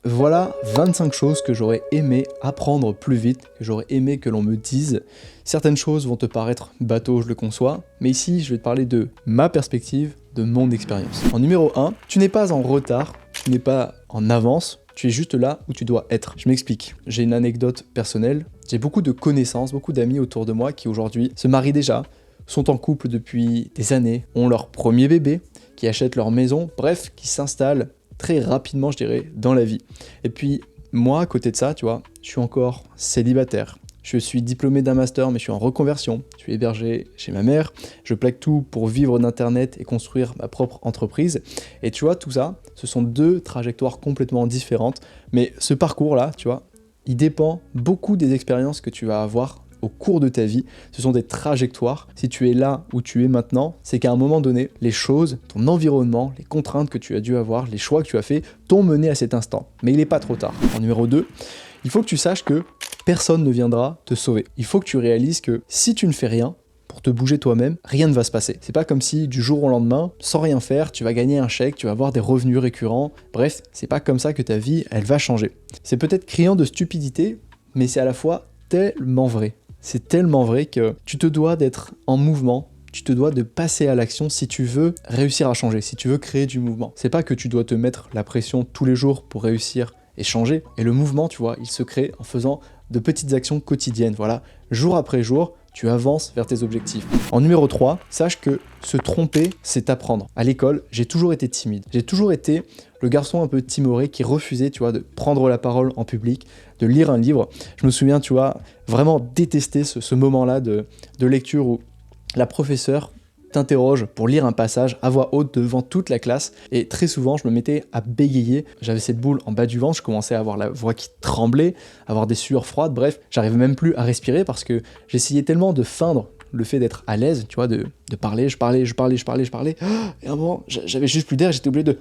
Voilà 25 choses que j'aurais aimé apprendre plus vite, que j'aurais aimé que l'on me dise. Certaines choses vont te paraître bateau, je le conçois, mais ici je vais te parler de ma perspective, de mon expérience. En numéro 1, tu n'es pas en retard, tu n'es pas en avance, tu es juste là où tu dois être. Je m'explique. J'ai une anecdote personnelle, j'ai beaucoup de connaissances, beaucoup d'amis autour de moi qui aujourd'hui se marient déjà, sont en couple depuis des années, ont leur premier bébé, qui achètent leur maison, bref, qui s'installent très rapidement, je dirais, dans la vie. Et puis, moi, à côté de ça, tu vois, je suis encore célibataire. Je suis diplômé d'un master, mais je suis en reconversion. Je suis hébergé chez ma mère. Je plaque tout pour vivre d'Internet et construire ma propre entreprise. Et tu vois, tout ça, ce sont deux trajectoires complètement différentes. Mais ce parcours-là, tu vois, il dépend beaucoup des expériences que tu vas avoir au cours de ta vie. Ce sont des trajectoires. Si tu es là où tu es maintenant, c'est qu'à un moment donné, les choses, ton environnement, les contraintes que tu as dû avoir, les choix que tu as fait, t'ont mené à cet instant. Mais il n'est pas trop tard. En numéro 2, il faut que tu saches que personne ne viendra te sauver. Il faut que tu réalises que si tu ne fais rien pour te bouger toi-même, rien ne va se passer. C'est pas comme si du jour au lendemain, sans rien faire, tu vas gagner un chèque, tu vas avoir des revenus récurrents. Bref, c'est pas comme ça que ta vie, elle va changer. C'est peut-être criant de stupidité, mais c'est à la fois tellement vrai. C'est tellement vrai que tu te dois d'être en mouvement, tu te dois de passer à l'action si tu veux réussir à changer, si tu veux créer du mouvement. C'est pas que tu dois te mettre la pression tous les jours pour réussir et changer. Et le mouvement, tu vois, il se crée en faisant de petites actions quotidiennes. Voilà, jour après jour, tu avances vers tes objectifs. En numéro 3, sache que se tromper, c'est apprendre. À l'école, j'ai toujours été timide. J'ai toujours été le garçon un peu timoré qui refusait, tu vois, de prendre la parole en public, de lire un livre. Je me souviens, tu vois, vraiment détester ce moment-là de lecture où la professeure t'interroge pour lire un passage à voix haute devant toute la classe, et très souvent je me mettais à bégayer, j'avais cette boule en bas du ventre, je commençais à avoir la voix qui tremblait, à avoir des sueurs froides, bref, j'arrivais même plus à respirer parce que j'essayais tellement de feindre le fait d'être à l'aise, tu vois, de parler, je parlais, et à un moment j'avais juste plus d'air, j'étais obligé de...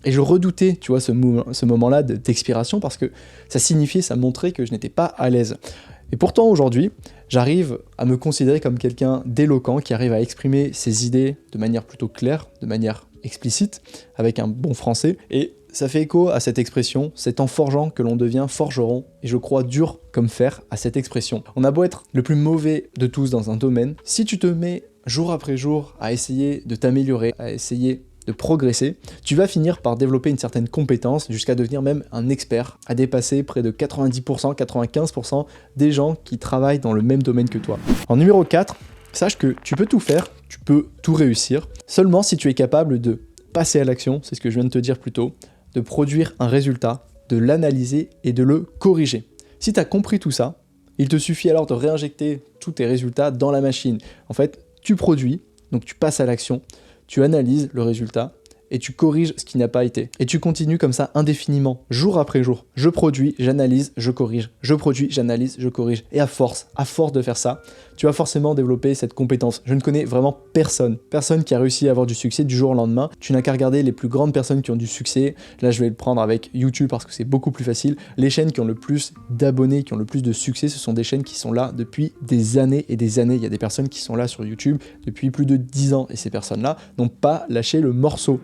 Et je redoutais, tu vois, ce moment-là d'expiration parce que ça signifiait, ça montrait que je n'étais pas à l'aise. Et pourtant aujourd'hui, j'arrive à me considérer comme quelqu'un d'éloquent qui arrive à exprimer ses idées de manière plutôt claire, de manière explicite, avec un bon français. Et ça fait écho à cette expression, c'est en forgeant que l'on devient forgeron, et je crois dur comme fer à cette expression. On a beau être le plus mauvais de tous dans un domaine, si tu te mets jour après jour à essayer de t'améliorer, à essayer de progresser, tu vas finir par développer une certaine compétence jusqu'à devenir même un expert, à dépasser près de 90%, 95% des gens qui travaillent dans le même domaine que toi. En numéro 4, sache que tu peux tout faire, tu peux tout réussir, seulement si tu es capable de passer à l'action, c'est ce que je viens de te dire plus tôt, de produire un résultat, de l'analyser et de le corriger. Si tu as compris tout ça, il te suffit alors de réinjecter tous tes résultats dans la machine. En fait, tu produis, donc tu passes à l'action, tu analyses le résultat et tu corriges ce qui n'a pas été. Et tu continues comme ça indéfiniment, jour après jour. Je produis, j'analyse, je corrige. Je produis, j'analyse, je corrige. Et à force de faire ça, tu vas forcément développer cette compétence. Je ne connais vraiment personne qui a réussi à avoir du succès du jour au lendemain. Tu n'as qu'à regarder les plus grandes personnes qui ont du succès. Là, je vais le prendre avec YouTube parce que c'est beaucoup plus facile. Les chaînes qui ont le plus d'abonnés, qui ont le plus de succès, ce sont des chaînes qui sont là depuis des années et des années. Il y a des personnes qui sont là sur YouTube depuis plus de 10 ans et ces personnes-là n'ont pas lâché le morceau.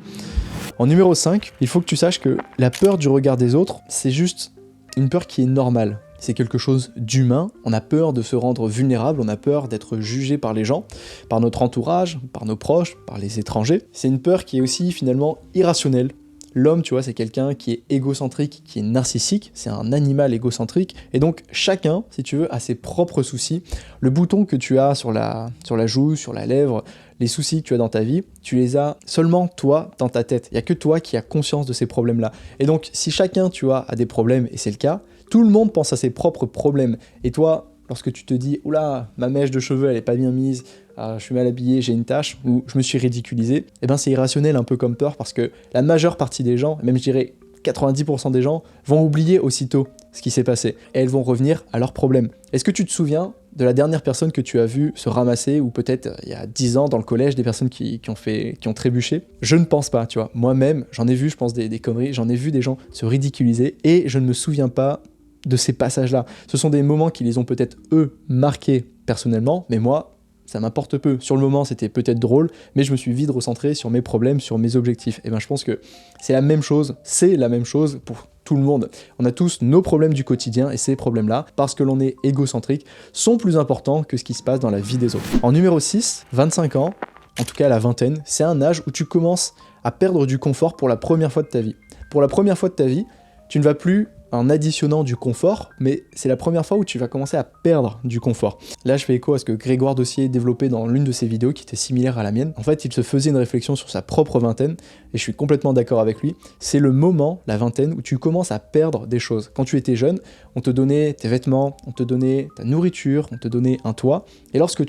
En numéro 5, il faut que tu saches que la peur du regard des autres, c'est juste une peur qui est normale. C'est quelque chose d'humain, on a peur de se rendre vulnérable, on a peur d'être jugé par les gens, par notre entourage, par nos proches, par les étrangers. C'est une peur qui est aussi finalement irrationnelle. L'homme, tu vois, c'est quelqu'un qui est égocentrique, qui est narcissique, c'est un animal égocentrique, et donc chacun, si tu veux, a ses propres soucis. Le bouton que tu as sur la joue, sur la lèvre, les soucis que tu as dans ta vie, tu les as seulement toi dans ta tête. Il n'y a que toi qui as conscience de ces problèmes-là. Et donc, si chacun, tu vois, a des problèmes, et c'est le cas, tout le monde pense à ses propres problèmes. Et toi, lorsque tu te dis « Oula, ma mèche de cheveux, elle est pas bien mise, je suis mal habillé, j'ai une tache, ou je me suis ridiculisé », eh ben c'est irrationnel un peu comme peur parce que la majeure partie des gens, même je dirais 90% des gens, vont oublier aussitôt ce qui s'est passé et elles vont revenir à leurs problèmes. Est-ce que tu te souviens de la dernière personne que tu as vue se ramasser, ou peut-être il y a 10 ans dans le collège, des personnes qui ont trébuché? Je ne pense pas, tu vois. Moi-même, j'en ai vu, je pense, des conneries, j'en ai vu des gens se ridiculiser et je ne me souviens pas de ces passages-là. Ce sont des moments qui les ont peut-être, eux, marqués personnellement, mais moi, ça m'importe peu. Sur le moment, c'était peut-être drôle, mais je me suis vite recentré sur mes problèmes, sur mes objectifs. Et ben, je pense que c'est la même chose pour tout le monde. On a tous nos problèmes du quotidien et ces problèmes-là, parce que l'on est égocentrique, sont plus importants que ce qui se passe dans la vie des autres. En numéro 6, 25 ans, en tout cas à la vingtaine, c'est un âge où tu commences à perdre du confort pour la première fois de ta vie. Pour la première fois de ta vie, tu ne vas plus en additionnant du confort, mais c'est la première fois où tu vas commencer à perdre du confort. Là, je fais écho à ce que Grégoire Dossier développait dans l'une de ses vidéos qui était similaire à la mienne. En fait, il se faisait une réflexion sur sa propre vingtaine, et je suis complètement d'accord avec lui. C'est le moment, la vingtaine, où tu commences à perdre des choses. Quand tu étais jeune, on te donnait tes vêtements, on te donnait ta nourriture, on te donnait un toit, et lorsque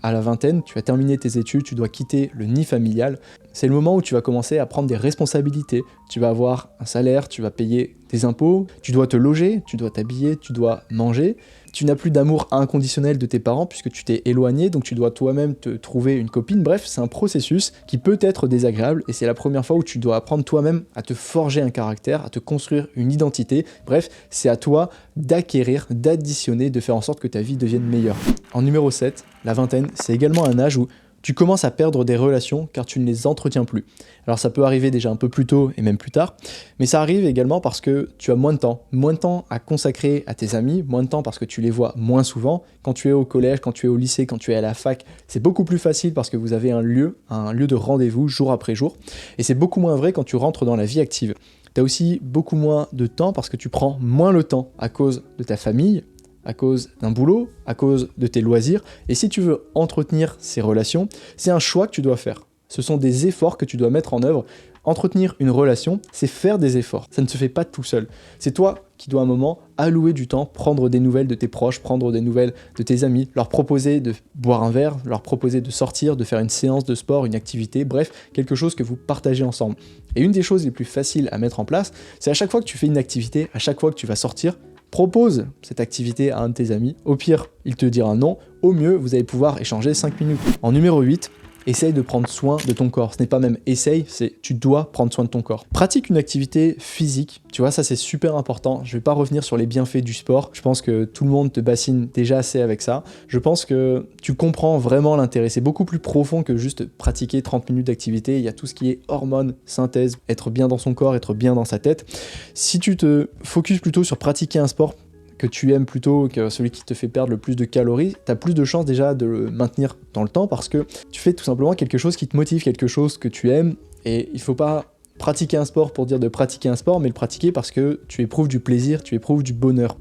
à la vingtaine, tu as terminé tes études, tu dois quitter le nid familial, c'est le moment où tu vas commencer à prendre des responsabilités. Tu vas avoir un salaire, tu vas payer tes impôts, tu dois te loger, tu dois t'habiller, tu dois manger. Tu n'as plus d'amour inconditionnel de tes parents puisque tu t'es éloigné, donc tu dois toi-même te trouver une copine. Bref, c'est un processus qui peut être désagréable et c'est la première fois où tu dois apprendre toi-même à te forger un caractère, à te construire une identité. Bref, c'est à toi d'acquérir, d'additionner, de faire en sorte que ta vie devienne meilleure. En numéro 7, la vingtaine, c'est également un âge où tu commences à perdre des relations car tu ne les entretiens plus. Alors ça peut arriver déjà un peu plus tôt et même plus tard, mais ça arrive également parce que tu as moins de temps à consacrer à tes amis, moins de temps parce que tu les vois moins souvent. Quand tu es au collège, quand tu es au lycée, quand tu es à la fac, c'est beaucoup plus facile parce que vous avez un lieu de rendez-vous jour après jour, et c'est beaucoup moins vrai quand tu rentres dans la vie active. Tu as aussi beaucoup moins de temps parce que tu prends moins le temps à cause de ta famille, à cause d'un boulot, à cause de tes loisirs, et si tu veux entretenir ces relations, c'est un choix que tu dois faire. Ce sont des efforts que tu dois mettre en œuvre. Entretenir une relation, c'est faire des efforts. Ça ne se fait pas tout seul. C'est toi qui dois à un moment allouer du temps, prendre des nouvelles de tes proches, prendre des nouvelles de tes amis, leur proposer de boire un verre, leur proposer de sortir, de faire une séance de sport, une activité, bref, quelque chose que vous partagez ensemble. Et une des choses les plus faciles à mettre en place, c'est à chaque fois que tu fais une activité, à chaque fois que tu vas sortir, propose cette activité à un de tes amis. Au pire, il te dira non. Au mieux, vous allez pouvoir échanger 5 minutes. En numéro 8, essaye de prendre soin de ton corps. Ce n'est pas même essaye, c'est tu dois prendre soin de ton corps. Pratique une activité physique. Tu vois, ça c'est super important. Je vais pas revenir sur les bienfaits du sport. Je pense que tout le monde te bassine déjà assez avec ça. Je pense que tu comprends vraiment l'intérêt. C'est beaucoup plus profond que juste pratiquer 30 minutes d'activité. Il y a tout ce qui est hormones, synthèse, être bien dans son corps, être bien dans sa tête. Si tu te focuses plutôt sur pratiquer un sport que tu aimes plutôt que celui qui te fait perdre le plus de calories, tu as plus de chances déjà de le maintenir dans le temps parce que tu fais tout simplement quelque chose qui te motive, quelque chose que tu aimes, et il faut pas pratiquer un sport pour dire de pratiquer un sport, mais le pratiquer parce que tu éprouves du plaisir, tu éprouves du bonheur.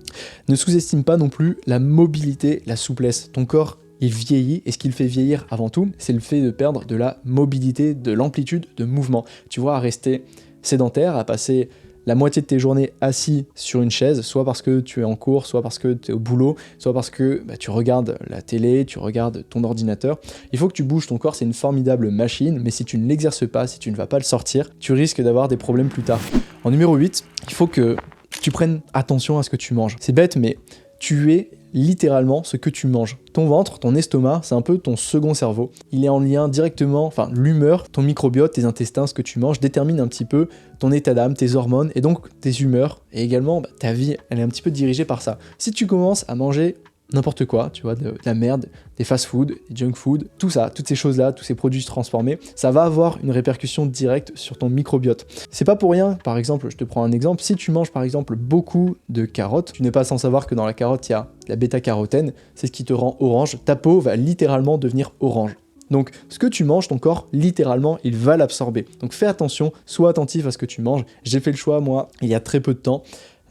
Ne sous-estime pas non plus la mobilité, la souplesse. Ton corps, il vieillit, et ce qui le fait vieillir avant tout, c'est le fait de perdre de la mobilité, de l'amplitude de mouvement. Tu vois, à rester sédentaire, à passer la moitié de tes journées assis sur une chaise, soit parce que tu es en cours, soit parce que tu es au boulot, soit parce que tu regardes la télé, tu regardes ton ordinateur. Il faut que tu bouges ton corps, c'est une formidable machine, mais si tu ne l'exerces pas, si tu ne vas pas le sortir, tu risques d'avoir des problèmes plus tard. En numéro 8, il faut que tu prennes attention à ce que tu manges. C'est bête, mais tu es littéralement ce que tu manges. Ton ventre, ton estomac, c'est un peu ton second cerveau. Il est en lien directement, l'humeur, ton microbiote, tes intestins, ce que tu manges, détermine un petit peu ton état d'âme, tes hormones, et donc tes humeurs, et également ta vie, elle est un petit peu dirigée par ça. Si tu commences à manger n'importe quoi, tu vois, de la merde, des fast-food, des junk-food, tout ça, toutes ces choses-là, tous ces produits transformés, ça va avoir une répercussion directe sur ton microbiote. C'est pas pour rien, par exemple, je te prends un exemple, si tu manges par exemple beaucoup de carottes, tu n'es pas sans savoir que dans la carotte, il y a la bêta-carotène, c'est ce qui te rend orange, ta peau va littéralement devenir orange. Donc ce que tu manges, ton corps, littéralement, il va l'absorber. Donc fais attention, sois attentif à ce que tu manges. J'ai fait le choix, moi, il y a très peu de temps,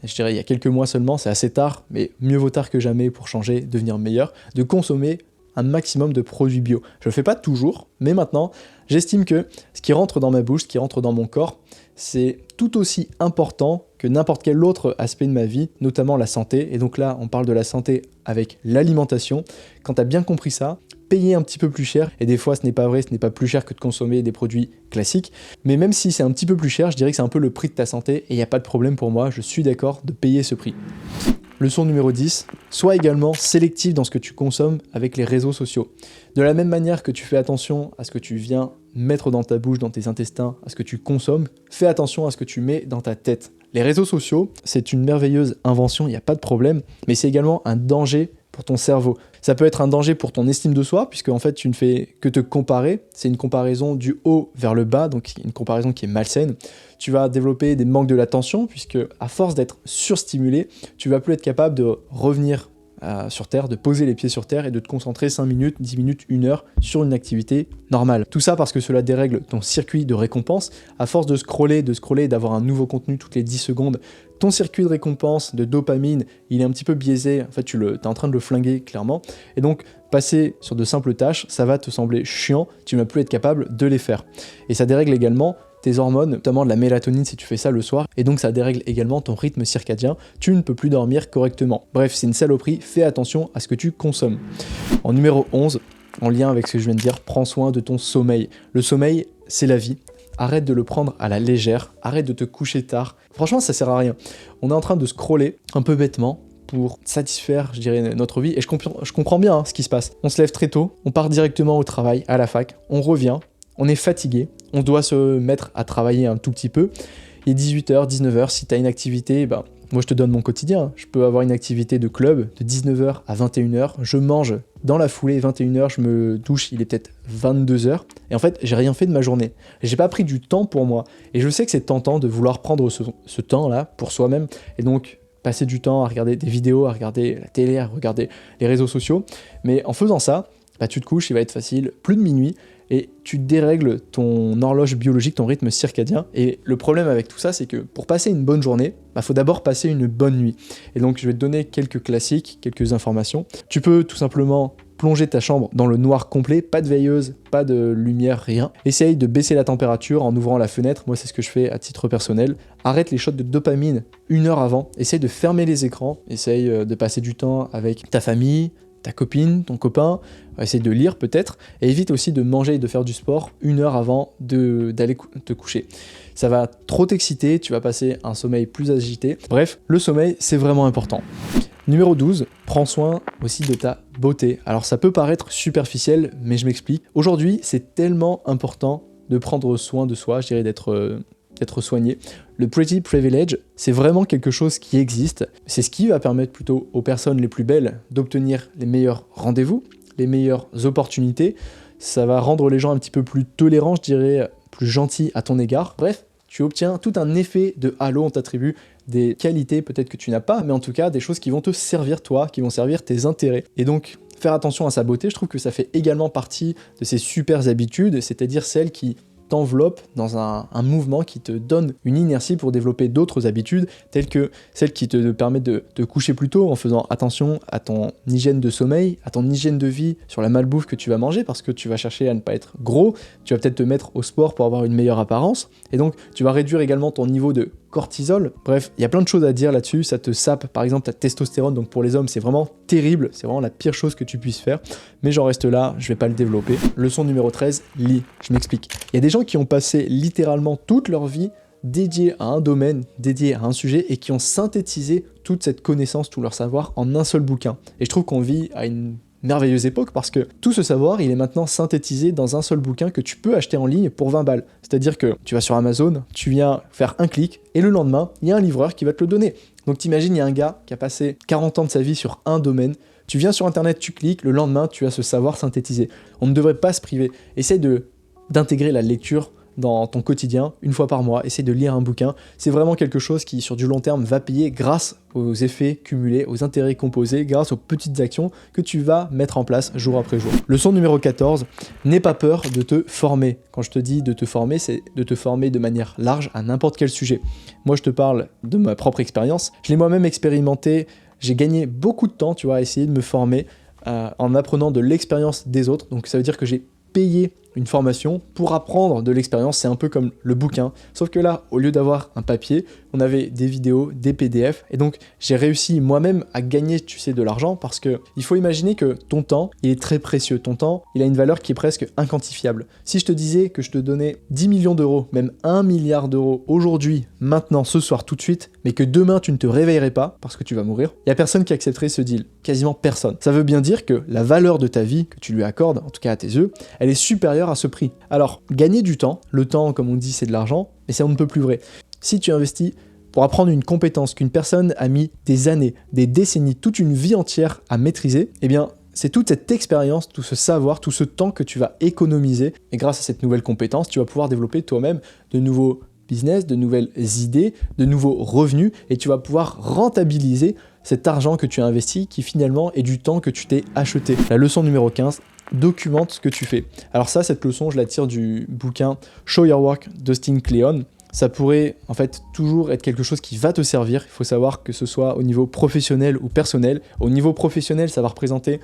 je dirais il y a quelques mois seulement, c'est assez tard, mais mieux vaut tard que jamais pour changer, devenir meilleur, de consommer un maximum de produits bio. Je le fais pas toujours, mais maintenant, j'estime que ce qui rentre dans ma bouche, ce qui rentre dans mon corps, c'est tout aussi important que n'importe quel autre aspect de ma vie, notamment la santé. Et donc là, on parle de la santé avec l'alimentation. Quand tu as bien compris ça, payer un petit peu plus cher, et des fois ce n'est pas vrai, ce n'est pas plus cher que de consommer des produits classiques, mais même si c'est un petit peu plus cher, je dirais que c'est un peu le prix de ta santé, et il n'y a pas de problème pour moi, je suis d'accord de payer ce prix. Leçon numéro 10, sois également sélectif dans ce que tu consommes avec les réseaux sociaux. De la même manière que tu fais attention à ce que tu viens mettre dans ta bouche, dans tes intestins, à ce que tu consommes, fais attention à ce que tu mets dans ta tête. Les réseaux sociaux, c'est une merveilleuse invention, il n'y a pas de problème, mais c'est également un danger pour ton cerveau. Ça peut être un danger pour ton estime de soi, puisque en fait tu ne fais que te comparer. C'est une comparaison du haut vers le bas, donc une comparaison qui est malsaine. Tu vas développer des manques de l'attention, puisque à force d'être surstimulé, tu vas plus être capable de revenir sur Terre, de poser les pieds sur Terre et de te concentrer 5 minutes, 10 minutes, 1 heure sur une activité normale. Tout ça parce que cela dérègle ton circuit de récompense. À force de scroller, d'avoir un nouveau contenu toutes les 10 secondes, ton circuit de récompense, de dopamine, il est un petit peu biaisé. En fait, tu es en train de le flinguer clairement. Et donc, passer sur de simples tâches, ça va te sembler chiant, tu ne vas plus être capable de les faire. Et ça dérègle également tes hormones, notamment de la mélatonine si tu fais ça le soir, et donc ça dérègle également ton rythme circadien, tu ne peux plus dormir correctement. Bref, c'est une saloperie, fais attention à ce que tu consommes. En numéro 11, en lien avec ce que je viens de dire, prends soin de ton sommeil. Le sommeil, c'est la vie. Arrête de le prendre à la légère, arrête de te coucher tard. Franchement, ça sert à rien. On est en train de scroller un peu bêtement pour satisfaire, je dirais, notre vie, et je comprends bien ce qui se passe. On se lève très tôt, on part directement au travail, à la fac, on revient, on est fatigué, on doit se mettre à travailler un tout petit peu. Il est 18h, 19h, si tu as une activité, moi je te donne mon quotidien. Je peux avoir une activité de club de 19h à 21h, je mange dans la foulée, 21h, je me douche, il est peut-être 22h, et en fait, j'ai rien fait de ma journée. J'ai pas pris du temps pour moi, et je sais que c'est tentant de vouloir prendre ce temps-là pour soi-même, et donc passer du temps à regarder des vidéos, à regarder la télé, à regarder les réseaux sociaux, mais en faisant ça, tu te couches, il va être facile, plus de minuit, et tu dérègles ton horloge biologique, ton rythme circadien. Et le problème avec tout ça, c'est que pour passer une bonne journée, faut d'abord passer une bonne nuit. Et donc je vais te donner quelques classiques, quelques informations. Tu peux tout simplement plonger ta chambre dans le noir complet, pas de veilleuse, pas de lumière, rien. Essaye de baisser la température en ouvrant la fenêtre, moi c'est ce que je fais à titre personnel. Arrête les shots de dopamine 1 heure avant, essaye de fermer les écrans, essaye de passer du temps avec ta famille, ta copine, ton copain, essaye de lire peut-être, et évite aussi de manger et de faire du sport 1 heure avant d'aller te coucher. Ça va trop t'exciter, tu vas passer un sommeil plus agité. Bref, le sommeil, c'est vraiment important. Numéro 12, prends soin aussi de ta beauté. Alors ça peut paraître superficiel, mais je m'explique. Aujourd'hui, c'est tellement important de prendre soin de soi, je dirais d'être soigné. Le Pretty Privilege, c'est vraiment quelque chose qui existe. C'est ce qui va permettre plutôt aux personnes les plus belles d'obtenir les meilleurs rendez-vous, les meilleures opportunités. Ça va rendre les gens un petit peu plus tolérants, je dirais, plus gentils à ton égard. Bref, tu obtiens tout un effet de halo, on t'attribue des qualités peut-être que tu n'as pas, mais en tout cas des choses qui vont te servir toi, qui vont servir tes intérêts. Et donc, faire attention à sa beauté, je trouve que ça fait également partie de ces super habitudes, c'est-à-dire celles qui t'enveloppe dans un mouvement qui te donne une inertie pour développer d'autres habitudes, telles que celles qui te permettent de te coucher plus tôt en faisant attention à ton hygiène de sommeil, à ton hygiène de vie, sur la malbouffe que tu vas manger, parce que tu vas chercher à ne pas être gros, tu vas peut-être te mettre au sport pour avoir une meilleure apparence, et donc tu vas réduire également ton niveau de cortisol. Bref, il y a plein de choses à dire là-dessus, ça te sape par exemple ta testostérone, donc pour les hommes c'est vraiment terrible, c'est vraiment la pire chose que tu puisses faire, mais j'en reste là, je vais pas le développer. Leçon numéro 13, lis, je m'explique. Il y a des gens qui ont passé littéralement toute leur vie dédiés à un domaine, dédiés à un sujet, et qui ont synthétisé toute cette connaissance, tout leur savoir en un seul bouquin. Et je trouve qu'on vit à une merveilleuse époque parce que tout ce savoir, il est maintenant synthétisé dans un seul bouquin que tu peux acheter en ligne pour 20 balles. C'est-à-dire que tu vas sur Amazon, tu viens faire un clic, et le lendemain, il y a un livreur qui va te le donner. Donc t'imagines, il y a un gars qui a passé 40 ans de sa vie sur un domaine, tu viens sur internet, tu cliques, le lendemain, tu as ce savoir synthétisé. On ne devrait pas se priver. Essaye d'intégrer la lecture dans ton quotidien, une fois par mois, essaye de lire un bouquin. C'est vraiment quelque chose qui, sur du long terme, va payer grâce aux effets cumulés, aux intérêts composés, grâce aux petites actions que tu vas mettre en place jour après jour. Leçon numéro 14, n'aie pas peur de te former. Quand je te dis de te former, c'est de te former de manière large à n'importe quel sujet. Moi, je te parle de ma propre expérience. Je l'ai moi-même expérimenté, j'ai gagné beaucoup de temps, tu vois, à essayer de me former en apprenant de l'expérience des autres. Donc ça veut dire que j'ai payé une formation pour apprendre de l'expérience, c'est un peu comme le bouquin, sauf que là, au lieu d'avoir un papier, on avait des vidéos, des PDF, et donc j'ai réussi moi-même à gagner, tu sais, de l'argent, parce que il faut imaginer que ton temps, il est très précieux, ton temps, il a une valeur qui est presque inquantifiable. Si je te disais que je te donnais 10 millions d'euros, même 1 milliard d'euros aujourd'hui, maintenant, ce soir, tout de suite, mais que demain tu ne te réveillerais pas, parce que tu vas mourir, il n'y a personne qui accepterait ce deal, quasiment personne. Ça veut bien dire que la valeur de ta vie, que tu lui accordes, en tout cas à tes yeux, elle est supérieure à ce prix. Alors, gagner du temps, le temps, comme on dit, c'est de l'argent, mais c'est on ne peut plus vrai. Si tu investis Pour apprendre une compétence qu'une personne a mis des années, des décennies, toute une vie entière à maîtriser, eh bien, c'est toute cette expérience, tout ce savoir, tout ce temps que tu vas économiser. Et grâce à cette nouvelle compétence, tu vas pouvoir développer toi-même de nouveaux business, de nouvelles idées, de nouveaux revenus, et tu vas pouvoir rentabiliser cet argent que tu as investi qui finalement est du temps que tu t'es acheté. La leçon numéro 15, documente ce que tu fais. Alors ça, cette leçon, je la tire du bouquin Show Your Work d'Austin Kleon. Ça pourrait en fait toujours être quelque chose qui va te servir. Il faut savoir que ce soit au niveau professionnel ou personnel. Au niveau professionnel, ça va représenter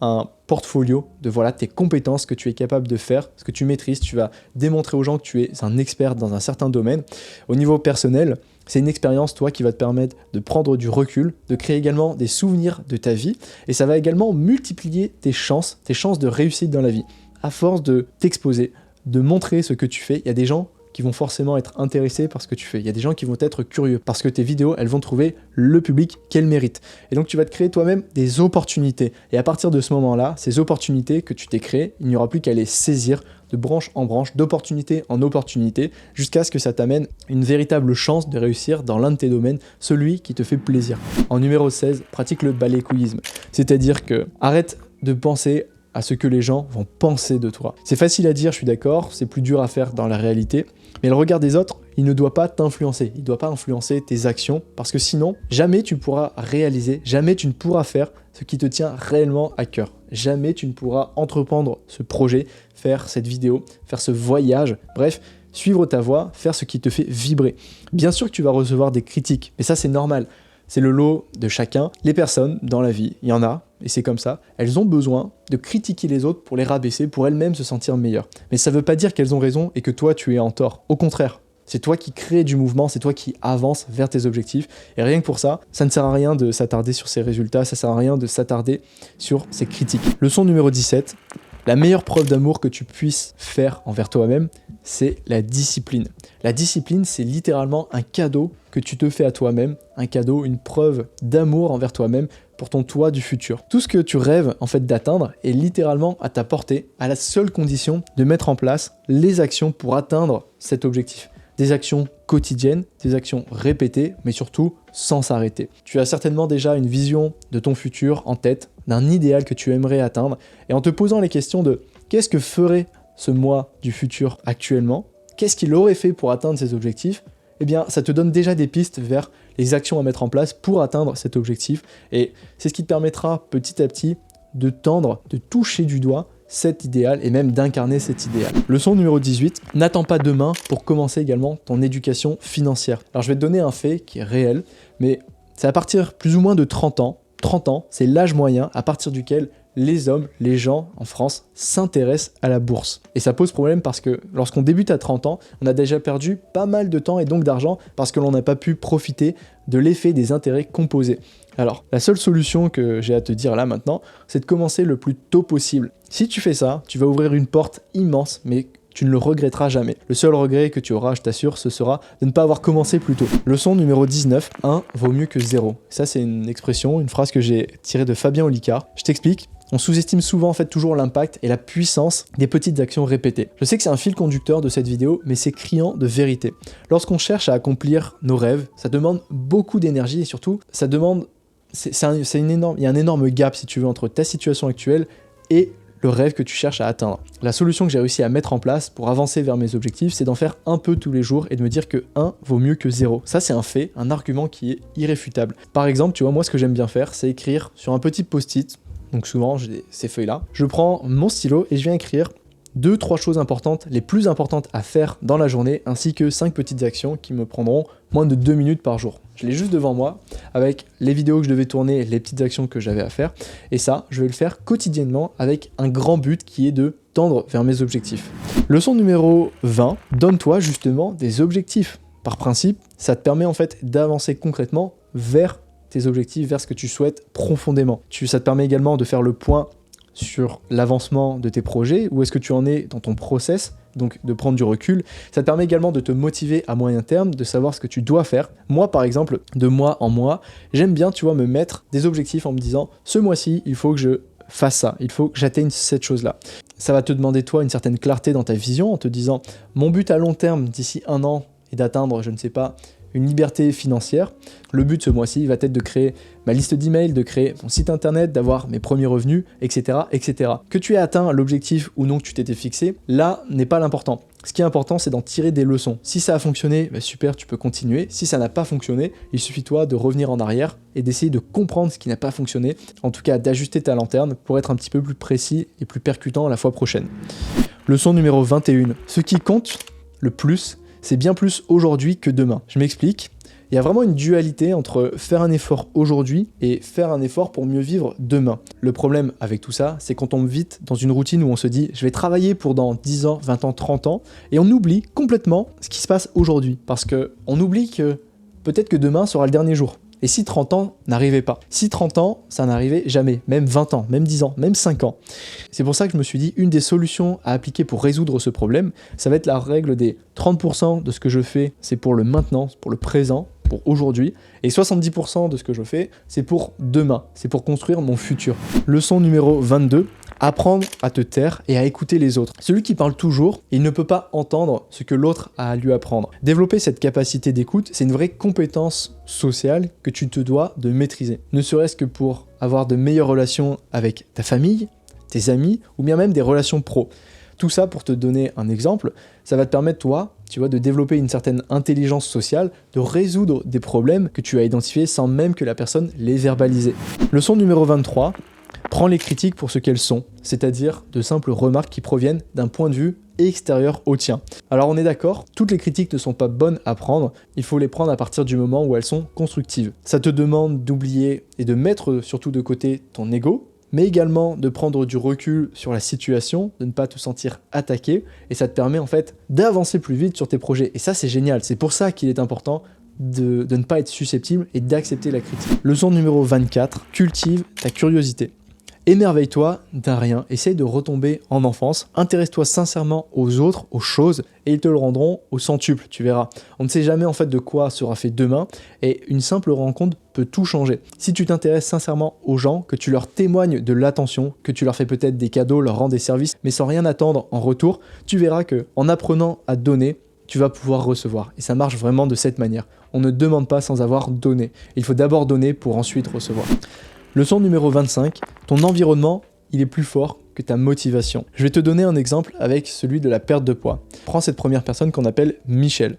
un portfolio de voilà tes compétences que tu es capable de faire, ce que tu maîtrises. Tu vas démontrer aux gens que tu es un expert dans un certain domaine. Au niveau personnel, c'est une expérience, toi, qui va te permettre de prendre du recul, de créer également des souvenirs de ta vie, et ça va également multiplier tes chances de réussite dans la vie. À force de t'exposer, de montrer ce que tu fais, il y a des gens qui vont forcément être intéressés par ce que tu fais. Il y a des gens qui vont être curieux parce que tes vidéos, elles vont trouver le public qu'elles méritent. Et donc, tu vas te créer toi-même des opportunités. Et à partir de ce moment-là, ces opportunités que tu t'es créées, il n'y aura plus qu'à les saisir de branche en branche, d'opportunité en opportunité, jusqu'à ce que ça t'amène une véritable chance de réussir dans l'un de tes domaines, celui qui te fait plaisir. En numéro 16, pratique le balécouillisme. C'est-à-dire que arrête de penser à ce que les gens vont penser de toi. C'est facile à dire, je suis d'accord, c'est plus dur à faire dans la réalité, mais le regard des autres, il ne doit pas t'influencer, il ne doit pas influencer tes actions, parce que sinon, jamais tu pourras réaliser, jamais tu ne pourras faire ce qui te tient réellement à cœur. Jamais tu ne pourras entreprendre ce projet, faire cette vidéo, faire ce voyage, bref, suivre ta voie, faire ce qui te fait vibrer. Bien sûr que tu vas recevoir des critiques, mais ça c'est normal. C'est le lot de chacun. Les personnes dans la vie, il y en a, et c'est comme ça, elles ont besoin de critiquer les autres pour les rabaisser, pour elles-mêmes se sentir meilleures. Mais ça ne veut pas dire qu'elles ont raison et que toi tu es en tort. Au contraire, c'est toi qui crée du mouvement, c'est toi qui avance vers tes objectifs. Et rien que pour ça, ça ne sert à rien de s'attarder sur ces résultats, ça ne sert à rien de s'attarder sur ces critiques. Leçon numéro 17. La meilleure preuve d'amour que tu puisses faire envers toi-même, c'est la discipline. La discipline, c'est littéralement un cadeau que tu te fais à toi-même, un cadeau, une preuve d'amour envers toi-même pour ton toi du futur. Tout ce que tu rêves en fait d'atteindre est littéralement à ta portée, à la seule condition de mettre en place les actions pour atteindre cet objectif. Des actions quotidiennes, des actions répétées, mais surtout sans s'arrêter. Tu as certainement déjà une vision de ton futur en tête, d'un idéal que tu aimerais atteindre, et en te posant les questions de qu'est-ce que ferait ce moi du futur actuellement, qu'est-ce qu'il aurait fait pour atteindre ses objectifs, eh bien ça te donne déjà des pistes vers les actions à mettre en place pour atteindre cet objectif, et c'est ce qui te permettra petit à petit de tendre, de toucher du doigt cet idéal et même d'incarner cet idéal. Leçon numéro 18, n'attends pas demain pour commencer également ton éducation financière. Alors je vais te donner un fait qui est réel, mais c'est à partir plus ou moins de 30 ans. 30 ans, c'est l'âge moyen à partir duquel les hommes, les gens en France s'intéressent à la bourse. Et ça pose problème parce que lorsqu'on débute à 30 ans, on a déjà perdu pas mal de temps et donc d'argent parce que l'on n'a pas pu profiter de l'effet des intérêts composés. Alors, la seule solution que j'ai à te dire là maintenant, c'est de commencer le plus tôt possible. Si tu fais ça, tu vas ouvrir une porte immense, mais tu ne le regretteras jamais. Le seul regret que tu auras, je t'assure, ce sera de ne pas avoir commencé plus tôt. Leçon numéro 19, 1 vaut mieux que 0. Ça, c'est une expression, une phrase que j'ai tirée de Fabien Olicard. Je t'explique. On sous-estime souvent en fait toujours l'impact et la puissance des petites actions répétées. Je sais que c'est un fil conducteur de cette vidéo, mais c'est criant de vérité. Lorsqu'on cherche à accomplir nos rêves, ça demande beaucoup d'énergie et surtout, ça demande... il y a un énorme gap, si tu veux, entre ta situation actuelle et le rêve que tu cherches à atteindre. La solution que j'ai réussi à mettre en place pour avancer vers mes objectifs, c'est d'en faire un peu tous les jours et de me dire que 1 vaut mieux que 0. Ça, c'est un fait, un argument qui est irréfutable. Par exemple, tu vois, moi, ce que j'aime bien faire, c'est écrire sur un petit post-it. Donc souvent, j'ai ces feuilles-là. Je prends mon stylo et je viens écrire 2-3 choses importantes, les plus importantes à faire dans la journée, ainsi que 5 petites actions qui me prendront moins de 2 minutes par jour. Je l'ai juste devant moi, avec les vidéos que je devais tourner, les petites actions que j'avais à faire, et ça, je vais le faire quotidiennement avec un grand but qui est de tendre vers mes objectifs. Leçon numéro 20, donne-toi justement des objectifs. Par principe, ça te permet en fait d'avancer concrètement vers tes objectifs, vers ce que tu souhaites profondément. Ça te permet également de faire le point sur l'avancement de tes projets, où est-ce que tu en es dans ton process, donc de prendre du recul. Ça te permet également de te motiver à moyen terme, de savoir ce que tu dois faire. Moi, par exemple, de mois en mois, j'aime bien, tu vois, me mettre des objectifs en me disant, ce mois-ci, il faut que je fasse ça, il faut que j'atteigne cette chose-là. Ça va te demander, toi, une certaine clarté dans ta vision, en te disant, mon but à long terme, d'ici 1 an, est d'atteindre, je ne sais pas, une liberté financière. Le but ce mois-ci va être de créer ma liste d'emails, de créer mon site internet, d'avoir mes premiers revenus, etc., etc. Que tu aies atteint l'objectif ou non que tu t'étais fixé, là n'est pas l'important. Ce qui est important, c'est d'en tirer des leçons. Si ça a fonctionné, super, tu peux continuer. Si ça n'a pas fonctionné, il suffit toi de revenir en arrière et d'essayer de comprendre ce qui n'a pas fonctionné, en tout cas d'ajuster ta lanterne pour être un petit peu plus précis et plus percutant la fois prochaine. Leçon numéro 21. Ce qui compte le plus, c'est bien plus aujourd'hui que demain. Je m'explique. Il y a vraiment une dualité entre faire un effort aujourd'hui et faire un effort pour mieux vivre demain. Le problème avec tout ça, c'est qu'on tombe vite dans une routine où on se dit « je vais travailler pour dans 10 ans, 20 ans, 30 ans » et on oublie complètement ce qui se passe aujourd'hui. Parce qu'on oublie que peut-être que demain sera le dernier jour. Et si 30 ans n'arrivait pas? Si 30 ans, ça n'arrivait jamais, même 20 ans, même 10 ans, même 5 ans. C'est pour ça que je me suis dit, une des solutions à appliquer pour résoudre ce problème, ça va être la règle des 30% de ce que je fais, c'est pour le maintenant, pour le présent, pour aujourd'hui, et 70% de ce que je fais, c'est pour demain, c'est pour construire mon futur. Leçon numéro 22, apprendre à te taire et à écouter les autres. Celui qui parle toujours, il ne peut pas entendre ce que l'autre a à lui apprendre. Développer cette capacité d'écoute, c'est une vraie compétence sociale que tu te dois de maîtriser. Ne serait-ce que pour avoir de meilleures relations avec ta famille, tes amis, ou bien même des relations pro. Tout ça, pour te donner un exemple, ça va te permettre, toi, tu vois, de développer une certaine intelligence sociale, de résoudre des problèmes que tu as identifiés sans même que la personne les verbalise. Leçon numéro 23, prends les critiques pour ce qu'elles sont, c'est-à-dire de simples remarques qui proviennent d'un point de vue extérieur au tien. Alors on est d'accord, toutes les critiques ne sont pas bonnes à prendre, il faut les prendre à partir du moment où elles sont constructives. Ça te demande d'oublier et de mettre surtout de côté ton ego, mais également de prendre du recul sur la situation, de ne pas te sentir attaqué, et ça te permet en fait d'avancer plus vite sur tes projets. Et ça c'est génial, c'est pour ça qu'il est important de ne pas être susceptible et d'accepter la critique. Leçon numéro 24, cultive ta curiosité. Émerveille-toi d'un rien, essaye de retomber en enfance, intéresse-toi sincèrement aux autres, aux choses, et ils te le rendront au centuple, tu verras. On ne sait jamais en fait de quoi sera fait demain, et une simple rencontre peut tout changer. Si tu t'intéresses sincèrement aux gens, que tu leur témoignes de l'attention, que tu leur fais peut-être des cadeaux, leur rends des services, mais sans rien attendre en retour, tu verras que en apprenant à donner, tu vas pouvoir recevoir. Et ça marche vraiment de cette manière. On ne demande pas sans avoir donné. Il faut d'abord donner pour ensuite recevoir. Leçon numéro 25, ton environnement, il est plus fort que ta motivation. Je vais te donner un exemple avec celui de la perte de poids. Prends cette première personne qu'on appelle Michel.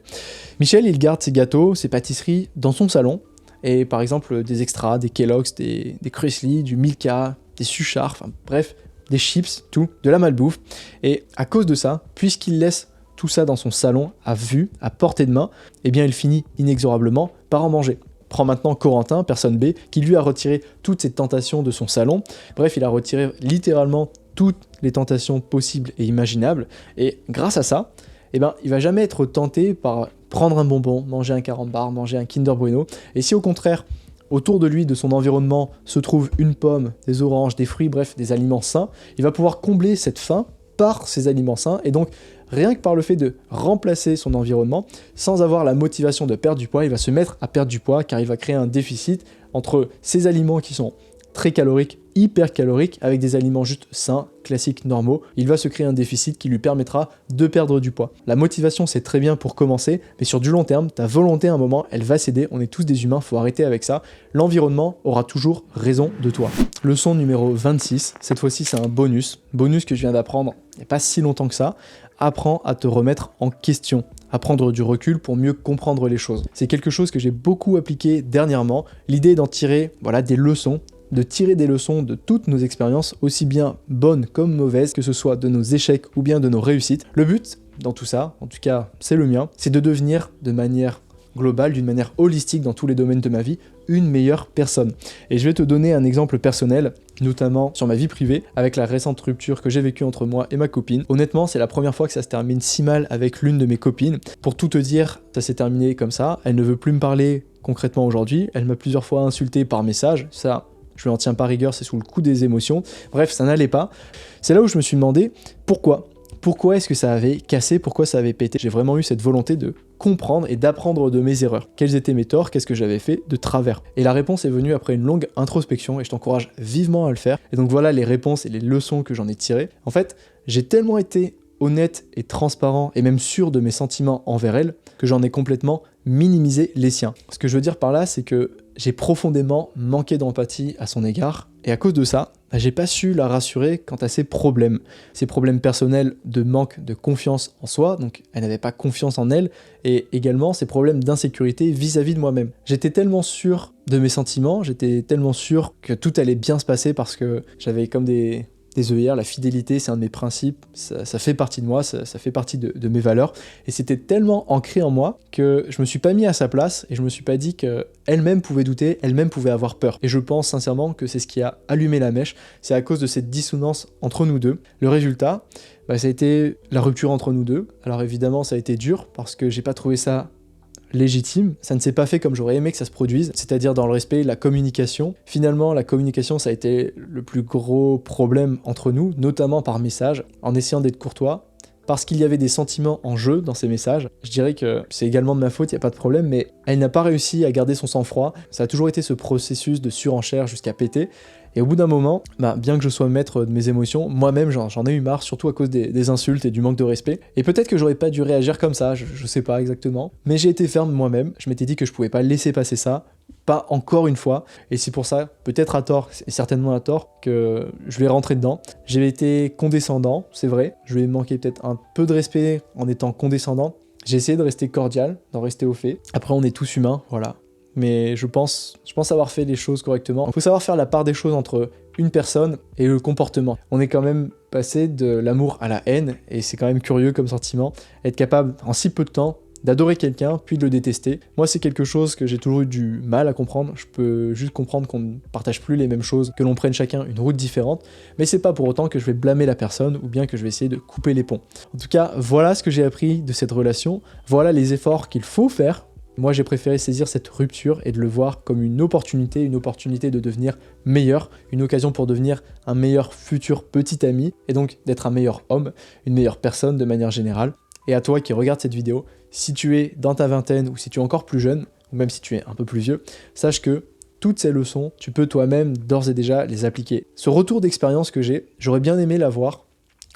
Michel, il garde ses gâteaux, ses pâtisseries dans son salon, et par exemple des extras, des Kellogg's, des Krusli, du Milka, des Suchard, enfin bref, des chips, tout, de la malbouffe. Et à cause de ça, puisqu'il laisse tout ça dans son salon, à vue, à portée de main, eh bien il finit inexorablement par en manger. Prends maintenant Corentin, personne B, qui lui a retiré toutes ses tentations de son salon. Bref, il a retiré littéralement toutes les tentations possibles et imaginables. Et grâce à ça, eh ben, il va jamais être tenté par prendre un bonbon, manger un carambar, manger un Kinder Bueno. Et si au contraire, autour de lui, de son environnement, se trouve une pomme, des oranges, des fruits, bref, des aliments sains, il va pouvoir combler cette faim par ces aliments sains. Et donc, rien que par le fait de remplacer son environnement, sans avoir la motivation de perdre du poids, il va se mettre à perdre du poids car il va créer un déficit entre ces aliments qui sont très caloriques, hyper caloriques, avec des aliments juste sains, classiques, normaux. Il va se créer un déficit qui lui permettra de perdre du poids. La motivation, c'est très bien pour commencer, mais sur du long terme, ta volonté à un moment, elle va céder. On est tous des humains, faut arrêter avec ça. L'environnement aura toujours raison de toi. Leçon numéro 26, cette fois-ci c'est un bonus que je viens d'apprendre il n'y a pas si longtemps que ça. Apprends à te remettre en question, à prendre du recul pour mieux comprendre les choses. C'est quelque chose que j'ai beaucoup appliqué dernièrement. L'idée est d'en tirer des leçons, de tirer des leçons de toutes nos expériences, aussi bien bonnes comme mauvaises, que ce soit de nos échecs ou bien de nos réussites. Le but dans tout ça, en tout cas c'est le mien, c'est de devenir de manière globale, d'une manière holistique dans tous les domaines de ma vie, une meilleure personne. Et je vais te donner un exemple personnel, notamment sur ma vie privée, avec la récente rupture que j'ai vécue entre moi et ma copine. Honnêtement, c'est la première fois que ça se termine si mal avec l'une de mes copines. Pour tout te dire, ça s'est terminé comme ça. Elle ne veut plus me parler concrètement aujourd'hui. Elle m'a plusieurs fois insulté par message. Ça, je lui en tiens pas rigueur, c'est sous le coup des émotions. Bref, ça n'allait pas. C'est là où je me suis demandé pourquoi. Pourquoi est-ce que ça avait cassé? Pourquoi ça avait pété? J'ai vraiment eu cette volonté de comprendre et d'apprendre de mes erreurs. Quels étaient mes torts? Qu'est-ce que j'avais fait de travers? Et la réponse est venue après une longue introspection et je t'encourage vivement à le faire. Et donc voilà les réponses et les leçons que j'en ai tirées. En fait, j'ai tellement été honnête et transparent et même sûr de mes sentiments envers elle que j'en ai complètement minimiser les siens. Ce que je veux dire par là, c'est que j'ai profondément manqué d'empathie à son égard, et à cause de ça, j'ai pas su la rassurer quant à ses problèmes personnels de manque de confiance en soi, donc elle n'avait pas confiance en elle, et également ses problèmes d'insécurité vis-à-vis de moi-même. J'étais tellement sûr de mes sentiments, j'étais tellement sûr que tout allait bien se passer parce que j'avais comme des œillères, la fidélité, c'est un de mes principes, ça fait partie de moi, ça fait partie de mes valeurs, et c'était tellement ancré en moi que je me suis pas mis à sa place, et je me suis pas dit qu'elle-même pouvait douter, elle-même pouvait avoir peur. Et je pense sincèrement que c'est ce qui a allumé la mèche, c'est à cause de cette dissonance entre nous deux. Le résultat, ça a été la rupture entre nous deux. Alors évidemment, ça a été dur, parce que j'ai pas trouvé ça légitime, ça ne s'est pas fait comme j'aurais aimé que ça se produise, c'est-à-dire dans le respect, la communication. Finalement, la communication, ça a été le plus gros problème entre nous, notamment par message, en essayant d'être courtois, parce qu'il y avait des sentiments en jeu dans ces messages. Je dirais que c'est également de ma faute, il n'y a pas de problème, mais elle n'a pas réussi à garder son sang-froid. Ça a toujours été ce processus de surenchère jusqu'à péter. Et au bout d'un moment, bien que je sois maître de mes émotions, moi-même j'en ai eu marre, surtout à cause des insultes et du manque de respect. Et peut-être que j'aurais pas dû réagir comme ça, je sais pas exactement. Mais j'ai été ferme moi-même, je m'étais dit que je pouvais pas laisser passer ça, pas encore une fois. Et c'est pour ça, peut-être à tort, et certainement à tort, que je vais rentrer dedans. J'ai été condescendant, c'est vrai, je lui ai manqué peut-être un peu de respect en étant condescendant. J'ai essayé de rester cordial, d'en rester au fait. Après on est tous humains, voilà. Mais je pense avoir fait les choses correctement. Il faut savoir faire la part des choses entre une personne et le comportement. On est quand même passé de l'amour à la haine, et c'est quand même curieux comme sentiment, être capable en si peu de temps d'adorer quelqu'un, puis de le détester. Moi, c'est quelque chose que j'ai toujours eu du mal à comprendre. Je peux juste comprendre qu'on ne partage plus les mêmes choses, que l'on prenne chacun une route différente, mais c'est pas pour autant que je vais blâmer la personne, ou bien que je vais essayer de couper les ponts. En tout cas, voilà ce que j'ai appris de cette relation, voilà les efforts qu'il faut faire. Moi, j'ai préféré saisir cette rupture et de le voir comme une opportunité de devenir meilleur, une occasion pour devenir un meilleur futur petit ami, et donc d'être un meilleur homme, une meilleure personne de manière générale. Et à toi qui regardes cette vidéo, si tu es dans ta vingtaine, ou si tu es encore plus jeune, ou même si tu es un peu plus vieux, sache que toutes ces leçons, tu peux toi-même d'ores et déjà les appliquer. Ce retour d'expérience que j'aurais bien aimé l'avoir,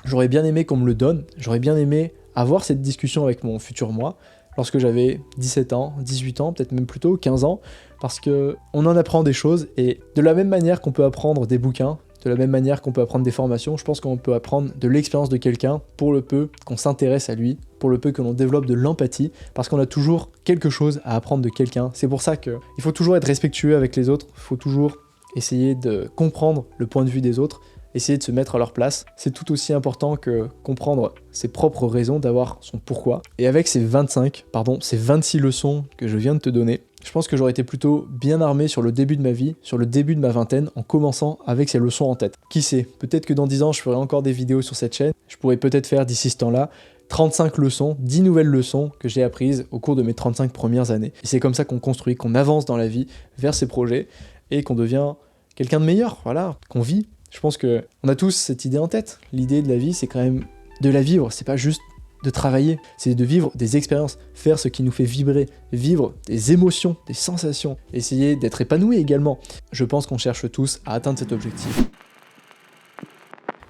j'aurais bien aimé qu'on me le donne, j'aurais bien aimé avoir cette discussion avec mon futur moi, lorsque j'avais 17 ans, 18 ans, peut-être même plutôt 15 ans, parce que on en apprend des choses, et de la même manière qu'on peut apprendre des bouquins, de la même manière qu'on peut apprendre des formations, je pense qu'on peut apprendre de l'expérience de quelqu'un pour le peu qu'on s'intéresse à lui, pour le peu que l'on développe de l'empathie, parce qu'on a toujours quelque chose à apprendre de quelqu'un. C'est pour ça qu'il faut toujours être respectueux avec les autres, il faut toujours essayer de comprendre le point de vue des autres, essayer de se mettre à leur place. C'est tout aussi important que comprendre ses propres raisons, d'avoir son pourquoi. Et avec ces 26 leçons que je viens de te donner, je pense que j'aurais été plutôt bien armé sur le début de ma vie, sur le début de ma vingtaine, en commençant avec ces leçons en tête. Qui sait, peut-être que dans 10 ans, je ferai encore des vidéos sur cette chaîne. Je pourrais peut-être faire d'ici ce temps-là 35 leçons, 10 nouvelles leçons que j'ai apprises au cours de mes 35 premières années. Et c'est comme ça qu'on construit, qu'on avance dans la vie vers ses projets, et qu'on devient quelqu'un de meilleur, voilà, qu'on vit. Je pense qu'on a tous cette idée en tête. L'idée de la vie, c'est quand même de la vivre, c'est pas juste de travailler, c'est de vivre des expériences, faire ce qui nous fait vibrer, vivre des émotions, des sensations, essayer d'être épanoui également. Je pense qu'on cherche tous à atteindre cet objectif.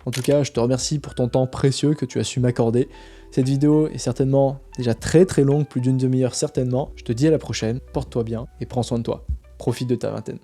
En tout cas, je te remercie pour ton temps précieux que tu as su m'accorder. Cette vidéo est certainement déjà très très longue, plus d'une demi-heure certainement. Je te dis à la prochaine, porte-toi bien et prends soin de toi. Profite de ta vingtaine.